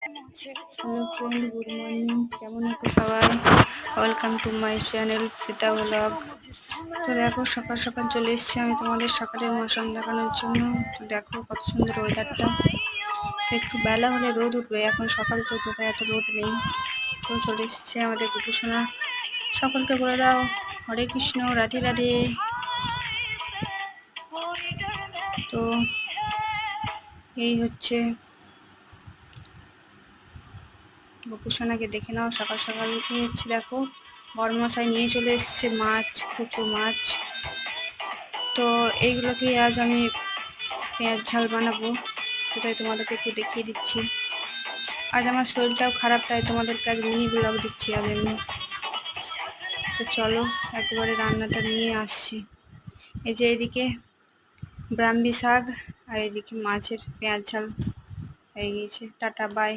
Hello friend, good morning. কেমন আছো সবাই? ওয়েলকাম টু মাই চ্যানেল ফিতা ব্লগ। তো দেখো, সকাল সকাল চলে এসেছি আমি তোমাদের সকালের মৌসুম দেখানোর জন্য। তো দেখো কত সুন্দর ওয়েদারটা। একটু বেলা হলে রোদ উঠবে, এখন সকাল তো তোকে এত রোদ নেই। তো চলে এসেছে আমাদের কুকুরসোনা। সকলকে বলে দাও হরে কৃষ্ণ, রাধে রাধে। তো এই হচ্ছে গোপুসোনাকে, দেখে নাও। সকাল সকাল উঠে হচ্ছে দেখো বড়মশাই নিয়ে চলে এসছে মাছ, কুচো মাছ। তো এইগুলোকে আজ আমি পেঁয়াজ ঝাল বানাবো, তো তাই তোমাদেরকে একটু দেখিয়ে দিচ্ছি। আজ আমার শরীরটাও খারাপ, তাই তোমাদেরকে আজ মিনি ব্লগ দিচ্ছি আজ আমি। তো চলো একেবারে রান্নাটা নিয়ে আসছি। এই যে এদিকে ব্রাহ্মী শাক আর এদিকে মাছের পেঁয়াজ ঝাল হয়ে গিয়েছে। Tata, by.